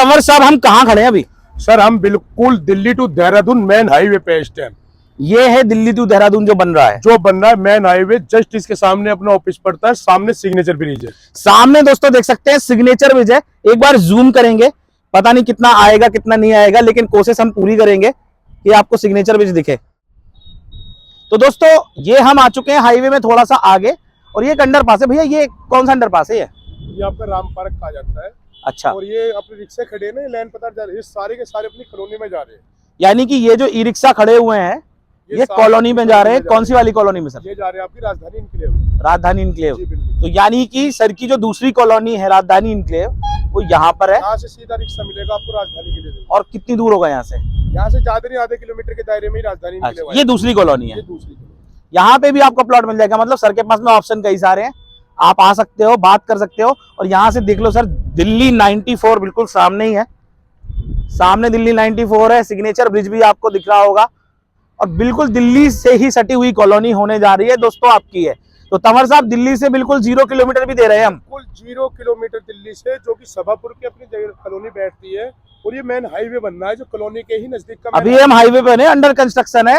तंवर साहब हम कहाँ खड़े हैं अभी? सर हम बिल्कुल Delhi to Dehradun main highway पे इस टाइम। ये है दिल्ली टू देहरादून जो बन रहा है, जो बन रहा है मेन हाईवे, जस्ट इसके सामने अपना ऑफिस पड़ता है, सामने सिग्नेचर ब्रिज है। सामने दोस्तों देख सकते हैं सिग्नेचर ब्रिज है। एक बार जूम करेंगे, पता नहीं कितना आएगा कितना नहीं आएगा, लेकिन कोशिश हम पूरी करेंगे कि आपको सिग्नेचर ब्रिज दिखे। तो दोस्तों ये हम आ चुके हैं हाईवे में थोड़ा सा आगे, और ये एक अंडरपास है। भैया ये कौन सा अंडरपास है? ये आपका राम पार्क कहा जाता है। अच्छा, और ये अपने रिक्शे खड़े हैं ना, लाइन पता जा रही है, ये सारे के सारे अपनी कॉलोनी में जा रहे हैं। यानी कि ये जो ई रिक्शा खड़े हुए हैं ये कॉलोनी में जा रहे हैं। कौन सी वाली कॉलोनी में सर? ये जा रहे हैं आपकी राजधानी इनक्लेव। राजधानी इनक्लेव। जी बिल्कुल। तो यानी कि सर की जो दूसरी कॉलोनी है राजधानी इनक्लेव, वो यहाँ पर है। यहाँ से सीधा रिक्शा मिलेगा आपको राजधानी के लिए। और कितनी दूर होगा यहाँ से? यहाँ से ज्यादा नहीं, आधे किलोमीटर के दायरे में ही राजधानी इनक्लेव है। ये दूसरी कॉलोनी है। ये दूसरी कॉलोनी। यहाँ पे भी आपको प्लॉट मिल जाएगा। मतलब सर के पास में ऑप्शन कई सारे हैं, आप आ सकते हो, बात कर सकते हो। और यहाँ से देख लो सर, दिल्ली 94 बिल्कुल सामने ही है। सामने दिल्ली 94 है। सिग्नेचर ब्रिज भी आपको दिख रहा होगा, और बिल्कुल दिल्ली से ही सटी हुई कॉलोनी होने जा रही है दोस्तों आपकी है। तो तंवर साहब दिल्ली से बिल्कुल 0 किलोमीटर भी दे रहे हैं हम। बिल्कुल 0 किलोमीटर दिल्ली से, जो कि सभापुर की अपनी कॉलोनी बैठती है। और ये मेन हाईवे बनना है जो कॉलोनी के ही नजदीक का। अभी हम हाईवे पे हैं, अंडर कंस्ट्रक्शन है।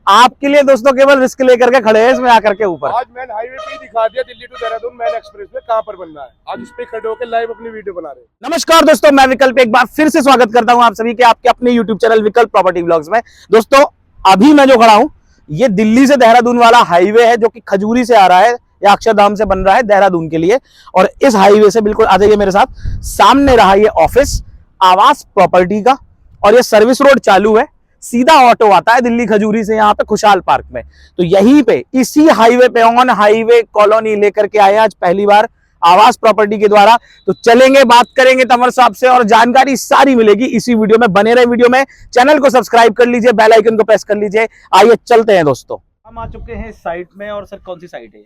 आपके लिए दोस्तों केवल रिस्क लेकर के खड़े हैं इसमें आकर के ऊपर। आज मेन हाईवे पे ही दिखा दिया Delhi to Dehradun main express में कहाँ पर बनना है। आज इस पे खड़े होकर लाइव अपनी वीडियो बना रहे हैं। नमस्कार दोस्तों, मैं विकल्प एक बार फिर से स्वागत करता हूं आप सभी के आपके अपने YouTube चैनल विकल्प प्रॉपर्टी व्लॉग्स में। दोस्तों अभी मैं जो खड़ा हूं ये दिल्ली से देहरादून वाला हाईवे है, जो कि खजूरी से आ रहा है या अक्षरधाम से बन रहा है देहरादून के लिए। और इस हाईवे से बिल्कुल आ जाइए मेरे साथ, सामने रहा ये ऑफिस आवास प्रॉपर्टी का, और ये सर्विस रोड चालू है। सीधा ऑटो आता है दिल्ली खजूरी से यहाँ पे खुशहाल पार्क में। तो यहीं पे इसी हाईवे पे ऑन हाईवे कॉलोनी लेकर के आए आज पहली बार आवास प्रॉपर्टी के द्वारा। तो चलेंगे, बात करेंगे तंवर साहब से, और जानकारी सारी मिलेगी इसी वीडियो में। बने रहे वीडियो में, चैनल को सब्सक्राइब कर लीजिए, बेल आइकन को प्रेस कर लीजिए। आइए चलते हैं दोस्तों। हम आ चुके हैं साइट में, और सर कौन सी साइट है?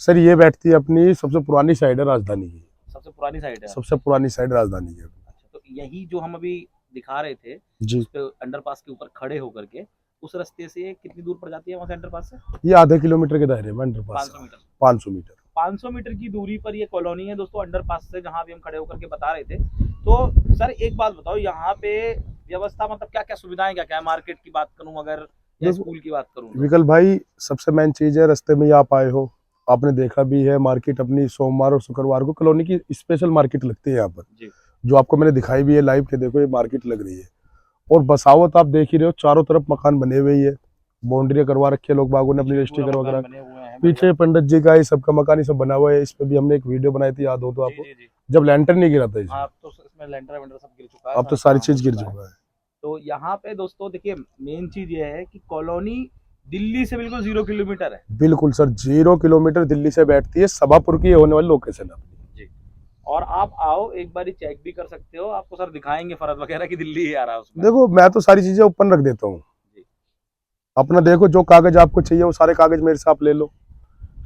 सर ये बैठती है अपनी सबसे पुरानी साइड है राजधानी की। सबसे पुरानी साइट है? सबसे पुरानी साइड राजधानी की। अच्छा, तो यही जो हम अभी दिखा रहे थे जी, उस पे अंडरपास के ऊपर खड़े होकर के, उस रास्ते से कितनी दूर पड़ जाती है वहां से अंडरपास से? ये आधे किलोमीटर के दायरे में अंडरपास। 500 मीटर। 500 मीटर। 500 मीटर की दूरी पर ये कॉलोनी है दोस्तों अंडरपास से, जहां भी हम खड़े होकर के बता रहे थे। तो सर एक बात बताओ, यहाँ पे व्यवस्था मतलब क्या क्या सुविधाएं क्या क्या है? मार्केट की बात करूं अगर, या स्कूल की बात करूं? विकल्प भाई सबसे मेन चीज है, रास्ते में ही आप आए हो, आपने देखा भी है मार्केट अपनी सोमवार और शुक्रवार को कॉलोनी की स्पेशल मार्केट लगती है यहाँ पर जी। जो आपको मैंने दिखाई भी है लाइव के। देखो ये मार्केट लग रही है, और बसावत आप देख ही रहे हो, चारों तरफ मकान बने हुए ही है, बाउंड्री करवा रखी है लोग बागों ने अपनी रजिस्ट्री करवा कर। पीछे पंडित जी का ये सबका मकान ही सब बना हुआ है। इस पे भी हमने एक वीडियो बनाई थी, याद हो तो आपको, जब लैंटर नहीं गिरा था इसमें। अब तो इसमें लेंटर वेंटर सब गिर चुका है, अब तो सारी चीज गिर चुका है। तो यहाँ पे दोस्तों देखिए मेन चीज ये है कि कॉलोनी दिल्ली से बिल्कुल 0 किलोमीटर है। बिल्कुल सर, 0 किलोमीटर दिल्ली से बैठती है, सभापुर की होने वाली लोकेशन है। और आप आओ एक बार चेक भी कर सकते हो, आपको सर दिखाएंगे फर्ज वगैरह की दिल्ली ही आ रहा है उसमें। देखो मैं तो सारी चीजें ओपन रख देता हूँ अपना। देखो जो कागज आपको चाहिए वो सारे कागज मेरे से आप ले लो,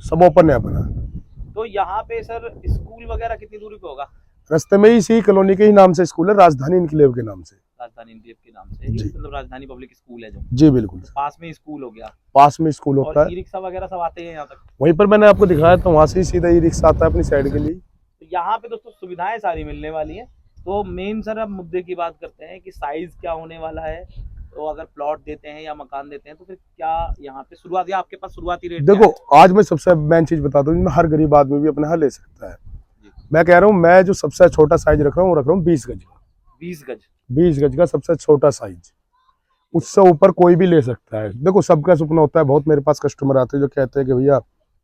सब ओपन है अपना। तो यहाँ पे सर स्कूल वगैरह कितनी दूरी पे होगा? रास्ते में ही इसी कॉलोनी के ही नाम से स्कूल है, राजधानी इनक्लेव के नाम से। राजधानी इनक्लेव के नाम से, मतलब राजधानी पब्लिक स्कूल है जो? जी बिल्कुल। पास में स्कूल हो गया? पास में स्कूल होता है। ई रिक्शा वगैरह सब आते हैं यहाँ तक? वहीं पर मैंने आपको दिखाया था, वहां से ही सीधा ई रिक्शा आता है अपनी साइड के लिए। तो यहाँ पे दोस्तों सुविधाएं सारी मिलने वाली है। तो मेन सर अब मुद्दे की बात करते हैं कि साइज क्या होने वाला है। तो अगर प्लॉट देते हैं या मकान देते हैं तो फिर क्या यहाँ पे शुरुआत, या आपके पास शुरुआती रेट? देखो आज मैं सबसे मेन चीज बताता हूँ, हर गरीब आदमी भी अपने यहाँ ले सकता है। मैं कह रहा हूँ, मैं जो सबसे छोटा साइज रख रहा हूँ वो रख रहा हूँ 20 गज का। 20 गज? 20 गज का सबसे छोटा साइज, उससे ऊपर कोई भी ले सकता है। देखो सबका सपना होता है, बहुत मेरे पास कस्टमर आते हैं जो कहते हैं कि भैया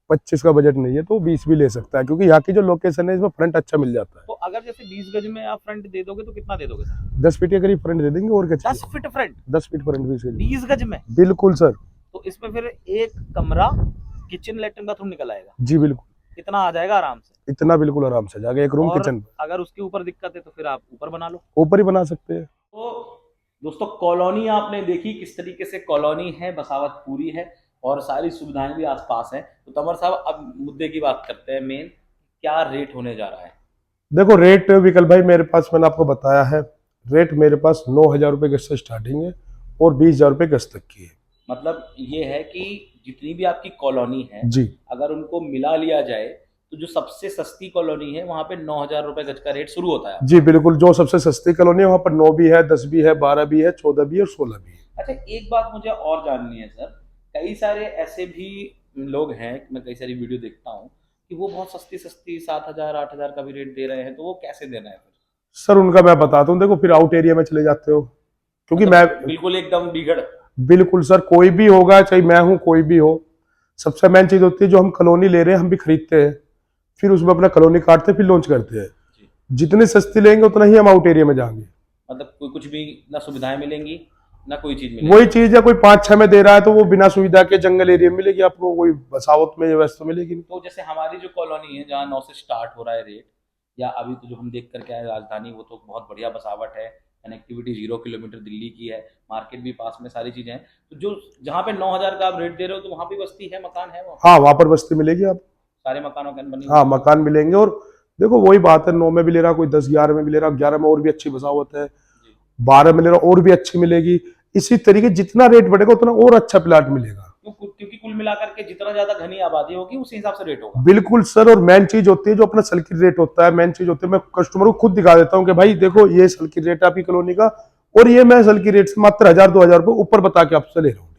25 का बजट नहीं है, तो 20 भी ले सकता है, क्योंकि यहाँ की जो लोकेशन है इसमें फ्रंट अच्छा मिल जाता है। तो अगर जैसे 20 गज में आप फ्रंट दे दोगे तो कितना दे दोगे सर? 10 फीट के करीब फ्रंट दे देंगे, और क्या? 10 फीट फ्रंट? 10 फीट फ्रंट 20 गज में? बिल्कुल सर। तो इसमें फिर एक कमरा, किचन, लेटरिन, बाथरूम निकल आएगा? जी बिल्कुल। इतना आ जाएगा आराम से? इतना बिल्कुल आराम से जाएगा, एक रूम किचन। अगर उसके ऊपर दिक्कत है तो फिर आप ऊपर बना लो, ऊपर ही बना सकते हैं। तो दोस्तों कॉलोनी आपने देखी किस तरीके से कॉलोनी है, बसावत पूरी है और सारी सुविधाएं भी आसपास हैं। तो तंवर साहब अब मुद्दे की बात करते हैं, मेन क्या रेट होने जा रहा है? देखो रेट विकल्प भाई मेरे पास, मैंने आपको बताया है, रेट मेरे पास 9,000 रुपये गज से स्टार्टिंग है और 20,000 रुपये गज तक की है। मतलब ये है कि जितनी भी आपकी कॉलोनी है जी, अगर उनको मिला लिया जाए तो जो सबसे सस्ती कॉलोनी है वहां पे 9,000 रुपए गज का रेट शुरू होता है। जी बिल्कुल, जो सबसे सस्ती कॉलोनी है वहाँ पर 9 भी है, 10 भी है, 12 भी है, 14 भी है और 16 भी है। अच्छा, एक बात मुझे और जाननी है सर, कई सारे ऐसे भी लोग हैं, मैं कई सारी वीडियो देखता हूँ कि वो बहुत सस्ती सस्ती 7,000 8,000 का भी रेट दे रहे हैं, तो वो कैसे देना है फिर? सर उनका मैं बताता हूँ, देखो फिर आउट एरिया में चले जाते हो, क्योंकि मैं बिल्कुल एकदम बिगड़। बिल्कुल सर, कोई भी होगा, चाहे मैं हूँ कोई भी हो, सबसे मेन चीज होती है जो हम कॉलोनी ले रहे हैं हम भी खरीदते हैं, फिर उसमें अपना कॉलोनी काटते हैं, फिर लॉन्च करते हैं। जी। जितनी सस्ती लेंगे उतना ही हम आउट एरिया में जाएंगे। मतलब कोई कुछ भी ना सुविधाएं मिलेंगी ना कोई चीज मिलेगी। वही चीज है, कोई 5-6 में दे रहा है तो वो बिना सुविधा के जंगल एरिया में मिलेगी आपको, कोई बसावत में व्यवस्था मिलेगी नहीं। तो जैसे हमारी जो कॉलोनी है जहाँ 9 से स्टार्ट हो रहा है रेट, या अभी तो जो हम देख करके आए राजधानी, वो तो बहुत बढ़िया बसावट है, कनेक्टिविटी 0 किलोमीटर दिल्ली की है, मार्केट भी पास में, सारी चीजें हैं। तो जो जहाँ पे 9,000 का आप रेट दे रहे हो, तो वहाँ भी बस्ती है, मकान है, वो हाँ वहां पर बस्ती मिलेगी आप, सारे मकानों के बनी हाँ मकान मिलेंगे। और देखो वही बात है, 9 में भी ले रहा, कोई 10-11 में भी ले रहा, 11 में और भी अच्छी बसावत है, जी। 12 में ले रहा और भी अच्छी मिलेगी। इसी तरीके जितना रेट बढ़ेगा उतना और अच्छा प्लाट मिलेगा। क्योंकि कुल मिलाकर के जितना ज्यादा घनी आबादी होगी उसी हिसाब से रेट होगा। बिल्कुल सर, और मेन चीज होती है जो अपना सर्किट रेट होता है, मेन चीज होती है, मैं कस्टमर को खुद दिखा देता हूँ कि भाई देखो ये सर्किट रेट है आपकी कॉलोनी का, और ये मैं सर्किट रेट से मात्र 1,000-2,000 रुपए ऊपर बता के आपसे ले रहा हूँ।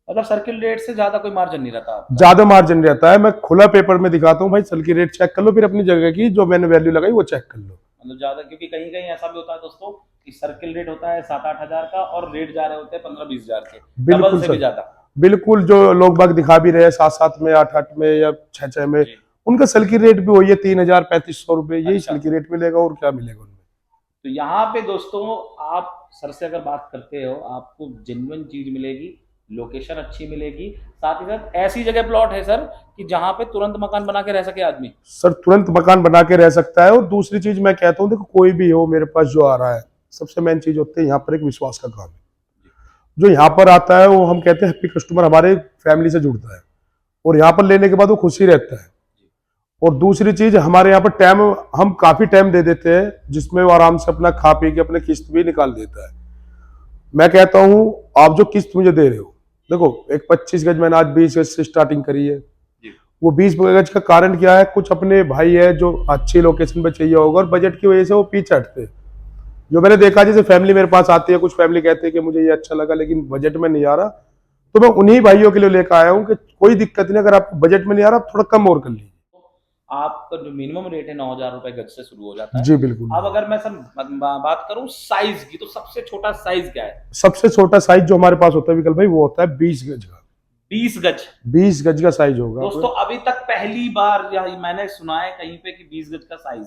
मतलब सर्किल रेट से ज्यादा कोई मार्जिन नहीं रहता आपका। ज्यादा मार्जिन रहता है, मैं खुला पेपर में दिखाता हूँ, भाई सर्किट रेट चेक कर लो, फिर अपनी जगह की जो मैंने वैल्यू लगाई वो चेक कर लो। मतलब ज्यादा, क्योंकि कहीं कहीं ऐसा भी होता है दोस्तों कि सर्किल रेट होता है 7-8 हजार का और रेट जा रहे होते हैं 15-20 हजार के, डबल बिल्कुल से सर, भी ज्यादा। बिल्कुल, जो लोग बाग दिखा भी रहे हैं 7-7 में, 8-8 में या 6-6 में, जी। उनका सर्किट रेट भी वही है 3,000-3,500 रुपए, यही अच्छा। सर्किट रेट मिलेगा और क्या मिलेगा उनमें। तो यहाँ पे दोस्तों आप सर से अगर बात करते हो, आपको जेन्युइन चीज मिलेगी, लोकेशन अच्छी मिलेगी, साथ ही साथ ऐसी जगह प्लॉट है सर कि जहाँ पे तुरंत मकान बना के रह सके आदमी। सर तुरंत मकान बना के रह सकता है। और दूसरी चीज मैं कहता हूँ, देखो कोई भी हो मेरे पास जो आ रहा है, सबसे मेन चीज होती है यहाँ पर एक विश्वास का काम है। जो यहाँ पर आता है वो हम कहते हैं हैप्पी कस्टमर, हमारे फैमिली से जुड़ता है और यहाँ पर लेने के बाद वो खुशी रहता है। और दूसरी चीज, हमारे यहाँ पर टाइम, हम काफी टाइम दे देते हैं जिसमें वो आराम से अपना खा पी के अपने किस्त भी निकाल देता है। मैं कहता हूँ आप जो किस्त मुझे दे रहे हो, देखो एक 25 गज मैंने आज 20 गज से स्टार्टिंग करी है, वो 20 गज का कारण क्या है, कुछ अपने भाई है जो अच्छी लोकेशन पे चाहिए होगा और बजट की वजह से वो पीछे हटते हैं। जो मैंने देखा, जैसे फैमिली मेरे पास आती है, कुछ फैमिली कहते हैं कि मुझे ये अच्छा लगा लेकिन बजट में नहीं आ रहा, तो मैं उन्हीं भाइयों के लिए लेकर आया हूँ कि कोई दिक्कत नहीं, अगर आपको बजट में नहीं आ रहा आप थोड़ा कम और कर लीजिए। आपका जो मिनिमम रेट है 9,000 रुपए गज से शुरू हो जाता है। जी बिल्कुल। अब अगर मैं सर बात करूं साइज की, तो सबसे छोटा साइज क्या है? सबसे छोटा साइज जो हमारे पास होता है विकल्प भाई, वो होता है 20 गज का। 20 गज? 20 गज का साइज होगा दोस्तों अभी तक पहली बार मैंने सुना है कहीं पे कि 20 गज का साइज,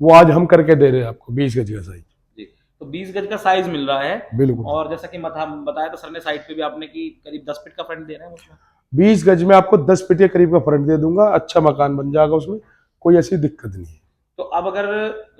वो आज हम करके दे रहे हैं आपको 20 गज का साइज। जी। तो 20 गज का साइज मिल रहा है। बिल्कुल। और जैसा कि बताया था सर ने साइड पे भी आपने कि करीब 10 फीट का फ्रंट दे रहे हैं उसमें। 20 गज में आपको 10 फीट के करीब का फ्रंट दे दूंगा, अच्छा मकान बन जाएगा, उसमें कोई ऐसी दिक्कत नहीं है। तो अब अगर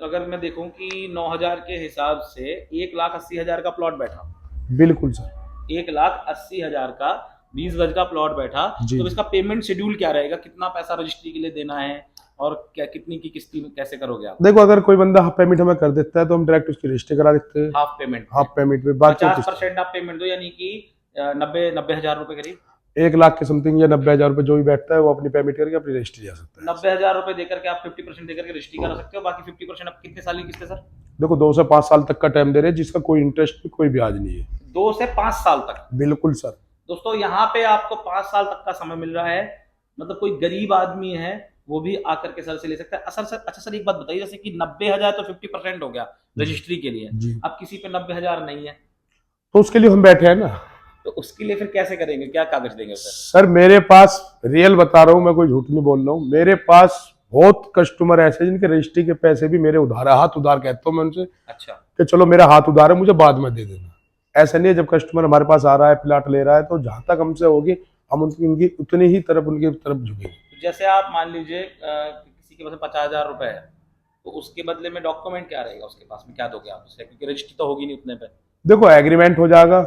अगर मैं देखूं कि 9,000 के हिसाब से 1,80,000 का प्लॉट बैठा, बिल्कुल सर, 1,80,000 का 20 गज का प्लॉट बैठा, जी। तो इसका पेमेंट शेड्यूल क्या रहेगा? कितना पैसा रजिस्ट्री के लिए देना है और क्या कितनी की किस्ती में कैसे करोगे आप? देखो अगर कोई बंदा हाफ पेमेंट हमें कर देता है तो हम डायरेक्ट उसकी रजिस्ट्री करा देते हैं। Half payment? हाफ पेमेंट में बाकी 50% आप पेमेंट दो, यानी कि 90 हजार रुपए करीब, 1 लाख के समथिंग या 90,000 रुपए जो भी बैठता है वो अपनी पेमेंट करके अपनी रजिस्ट्री जा सकता है। 90 हजार रुपए देकर के आप 50% देकर के रजिस्ट्री करा सकते हो, बाकी 50% आप कितने साल की किस्त है सर? देखो 2 से 5 साल तक का टाइम दे रहे हैं, जिसका कोई इंटरेस्ट कोई ब्याज नहीं है। 2 से 5 साल तक? बिल्कुल सर। दोस्तों यहाँ पे आपको 5 साल तक का समय मिल रहा है, मतलब कोई गरीब आदमी है वो भी आकर के सर से ले सकता है। सर अच्छा सर एक बात बताइए, जैसे कि 90,000 तो 50% हो गया रजिस्ट्री के लिए, जी। अब किसी पे 90,000 नहीं है तो उसके लिए हम बैठे हैं ना, तो उसके लिए फिर कैसे करेंगे, क्या कागज देंगे उसे? सर मेरे पास रियल बता रहा हूँ, मैं कोई झूठ नहीं बोल रहा हूँ, मेरे पास बहुत कस्टमर ऐसे हैं जिनके रजिस्ट्री के पैसे भी मेरे उधार है, हाथ उधार कहता हूँ मैं उनसे। अच्छा। कि चलो मेरा हाथ उधार है, मुझे बाद में दे देना। ऐसा नहीं है, जब कस्टमर हमारे पास आ रहा है प्लाट ले रहा है तो जहां तक हमसे होगी हम उनकी उतनी ही तरफ उनकी तरफ झुकेंगे। तो जैसे आप मान लीजिए किसी के पास 50,000 रुपए है, तो उसके बदले में डॉक्यूमेंट क्या रहेगा उसके पास में, क्या दोगे आप उसे, क्योंकि रजिस्ट्री तो होगी नहीं उतने पे। देखो एग्रीमेंट हो जाएगा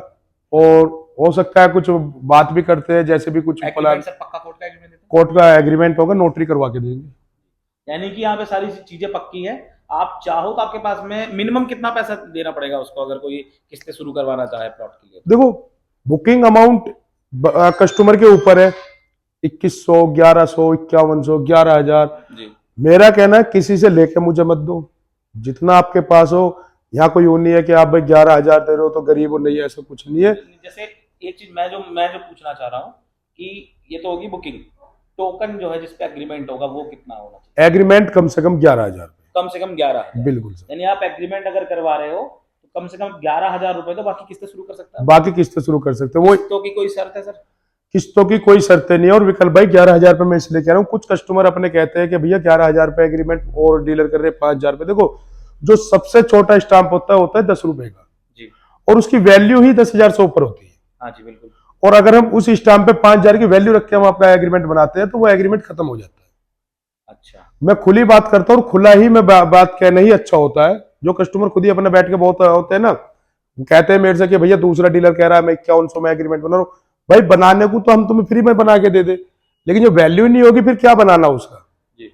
और हो सकता है कुछ बात भी करते हैं, जैसे भी कुछ एग्रीमेंट सर पक्का कोर्ट का एग्रीमेंट देते कोर्ट का एग्रीमेंट होगा, नोटरी करवा के देंगे। हैं? यानी कि यहाँ पे सारी चीजें पक्की है, आप चाहो तो आपके पास में मिनिमम कितना पैसा देना पड़ेगा उसको अगर कोई किस्तें शुरू करवाना चाहे प्लॉट के लिए? देखो बुकिंग अमाउंट कस्टमर के ऊपर है, 2100, 1100, 5100, 11,000। जी मेरा कहना है किसी से लेके मुझे मत दो, जितना आपके पास हो। यहाँ कोई वो नहीं है कि आप भाई 11,000 दे रहे हो तो गरीब हो, नहीं, ऐसा कुछ नहीं है। जैसे एक चीज मैं जो पूछना चाह रहा हूँ कि ये तो होगी बुकिंग, टोकन जो है जिसपे एग्रीमेंट होगा वो कितना होना चाहिए? एग्रीमेंट कम से कम 11,000। कम से कम 11,000। बिल्कुल सर। यानी आप एग्रीमेंट अगर करवा रहे हो तो कम से कम 11,000 रुपए, तो बाकी किस्तें शुरू कर सकता है। बाकी किस्तें शुरू कर सकते हो। वो किस्तों की कोई शर्त है सर? किस्तों की कोई शर्तें नहीं है। और विकल्प भाई 11,000 रुपए मैं इसलिए कह रहा हूँ, कुछ कस्टमर अपने कहते हैं कि भैया 11,000 रुपए एग्रीमेंट और डीलर कर रहे हैं 5,000 रुपए। देखो, जो सबसे छोटा स्टाम्प होता है 10 रुपए का, जी और उसकी वैल्यू ही 10,000 से ऊपर होती है। हाँ जी बिल्कुल। और अगर हम उस स्टाम्प पे 5,000 की वैल्यू रख के हम अपना एग्रीमेंट बनाते हैं तो वो एग्रीमेंट खत्म हो जाता है। अच्छा, मैं खुली बात करता हूँ, और खुला ही मैं बात कहना ही अच्छा होता है। जो कस्टमर खुद ही अपने बैठ के बहुत होते हैं ना, कहते हैं मेरे से कि भैया दूसरा डीलर कह रहा है मैं 5100 में एग्रीमेंट बना रहा हूँ। भाई बनाने को तो हम तुम्हें फ्री में बना के दे दे, लेकिन जो वैल्यू नहीं होगी फिर क्या बनाना उसका। जी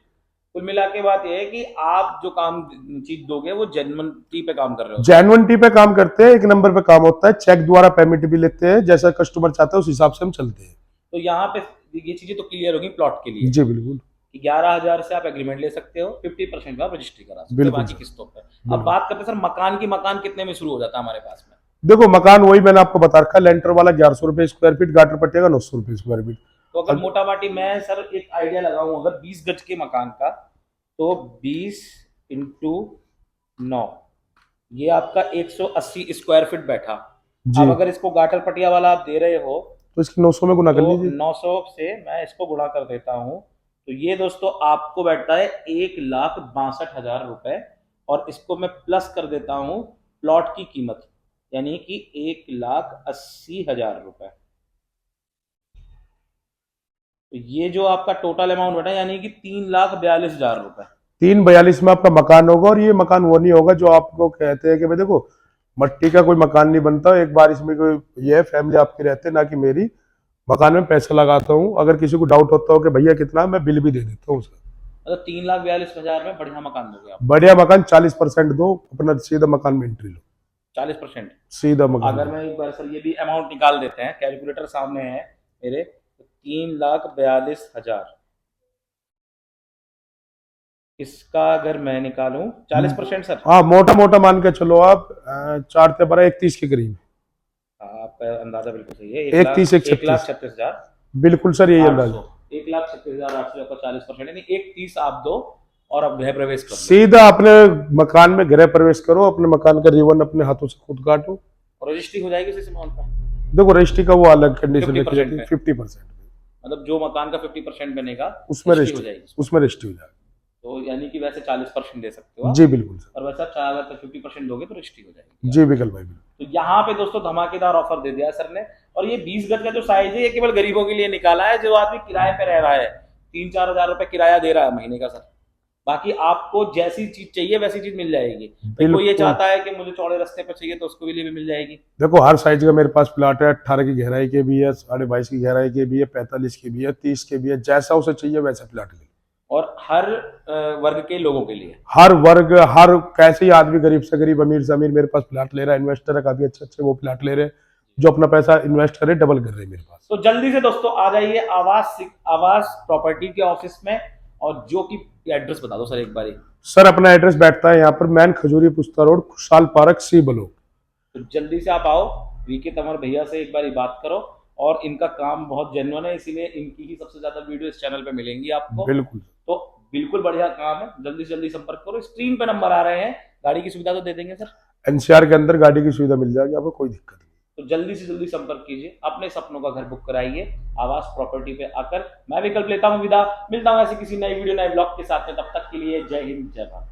कुल मिला के बात यह है कि आप जो काम चीज दोगे वो जेन्युइनिटी पे काम कर रहे हो। जेन्युइनिटी पे काम करते हैं, एक नंबर पे काम होता है। चेक द्वारा पेमेंट भी लेते हैं, जैसा कस्टमर चाहता है उस हिसाब से हम चलते हैं। तो यहाँ पे ये चीजें तो क्लियर होगी प्लॉट के लिए जी बिल्कुल। 11,000 से आप एग्रीमेंट ले सकते हो, 50% का आप रजिस्ट्री करा सकते हो बिल्कुल बाकी सर। किस्तों पे। अब बात करते हैं सर मकान की, मकान कितने में शुरू हो जाता है हमारे पास में? देखो, मकान वही मैंने आपको बता रखा, लेंटर वाला 1100 रुपए स्क्वायर फीट, गाटर पट्टे का 900 रुपए स्क्वायर फीट। तो अगर मोटा माटी मैं सर एक आइडिया लगाऊं, अगर 20 गज के मकान का, तो 20 इंटू 9, ये आपका 180 स्क्वायर फीट बैठा। जी। अब अगर इसको गाटर पटिया वाला आप दे रहे हो तो इसकी 900 में गुना कर तो लीजिए। 900 से मैं इसको गुणा कर देता हूं, तो ये दोस्तों आपको बैठता है 1,62,000 रुपए। और इसको मैं प्लस कर देता हूं प्लॉट की कीमत, यानी कि 1,80,000 रुपए। तो ये जो आपका टोटल अमाउंट बैठा यानी कि 3,42,000 रुपए। 342 में आपका मकान होगा। और ये मकान वो नहीं होगा जो आपको कहते हैं कि भाई देखो मट्टी का कोई मकान नहीं बनता, एक बार इसमें कोई ये फैमिली आपकी रहते ना कि मेरी। मकान में पैसा लगाता हूँ, अगर किसी को डाउट होता हो कि भैया कितना, मैं बिल भी दे देता हूँ उसका। मतलब 3,42,000 में बढ़िया मकान दोगे आप? बढ़िया मकान 40% दो, अपना सीधा मकान में एंट्री लो। 40%? सीधा मकान। अगर मैं एक बार सर ये भी अमाउंट निकाल देते हैं, कैलकुलेटर सामने है मेरे, तो 3,42,000 इसका अगर मैं निकालूं 40% सर, हाँ, मोटा मोटा मान के चलो आप 4 से 12 31 के करीब। आपका अंदाजा बिल्कुल सही है। 31 1,36,000 बिल्कुल सर, यही अंदाजा। 1,36,800 का 40%, यानी 1,30 आप दो और आप गृह प्रवेश करो। सीधा अपने मकान में गृह प्रवेश करो, अपने मकान का रिबन अपने हाथों से खुद काटो, और रजिस्ट्री हो जाएगी इस अमाउंट पे। देखो रजिस्ट्री का वो अलग कंडीशन रखी जाती है 50%। मतलब जो मकान का 50% बनेगा उसमें रजिस्ट्री हो जाएगी, उसमें रजिस्ट्री हो जाएगी। तो यानी कि वैसे 40% दे सकते हो आप। जी बिल्कुल सर। और वैसे आप अगर 50% दोगे तो रजिस्ट्री हो जाएगी। जी विकल्प भाई बिल्कुल। तो यहाँ पे दोस्तों धमाकेदार ऑफर दे दिया सर ने। और ये 20 गज का जो साइज है ये केवल गरीबों के लिए निकाला है, जो आदमी किराए पे रह रहा है, 3-4 हजार रुपए किराया दे रहा है महीने का सर। बाकी आपको जैसी चीज चाहिए वैसी चीज मिल जाएगी। कोई ये चाहता है कि मुझे चौड़े रास्ते पे चाहिए तो उसको लिए भी मिल जाएगी। देखो हर साइज का मेरे पास प्लाट है, 18 की गहराई के भी है, 22.5 की गहराई के भी है, 45 की भी है, 30 के भी है, जैसा उसे चाहिए वैसा प्लाट ले। और हर वर्ग के लोगों के लिए, हर वर्ग, हर कैसे ही आदमी, गरीब से गरीब, अमीर से अमीर मेरे पास प्लाट ले रहा है। इन्वेस्टर है काफी अच्छे अच्छे, वो प्लाट ले रहे हैं, जो अपना पैसा इन्वेस्ट करे डबल कर रहे हैं मेरे पास। तो जल्दी से दोस्तों आ जाइए आवास प्रॉपर्टी के ऑफिस में। और जो कि एड्रेस बता दो सर एक बार। सर अपना एड्रेस बैठता है यहाँ पर मैन खजूरी पुस्ता रोड, खुशहाल पार्क, सी ब्लॉक। तो जल्दी से आप आओ, वीके तंवर भैया से एक बार बात करो। और इनका काम बहुत जेन्युइन है, इसीलिए इनकी ही सबसे ज्यादा वीडियो इस चैनल पे मिलेंगी आपको। बिल्कुल। तो बिल्कुल बढ़िया काम है, जल्दी से जल्दी संपर्क करो। स्क्रीन पे नंबर आ रहे हैं, गाड़ी की सुविधा तो दे देंगे सर? एनसीआर के अंदर गाड़ी की सुविधा मिल जाएगी आपको, कोई दिक्कत नहीं। तो जल्दी से जल्दी संपर्क कीजिए, अपने सपनों का घर बुक कराइए आवास प्रॉपर्टी पे आकर। मैं विकल्प लेता हूं विदा, मिलता हूं ऐसे किसी नई वीडियो नए ब्लॉग के साथ में। तब तक के लिए जय हिंद जय भारत।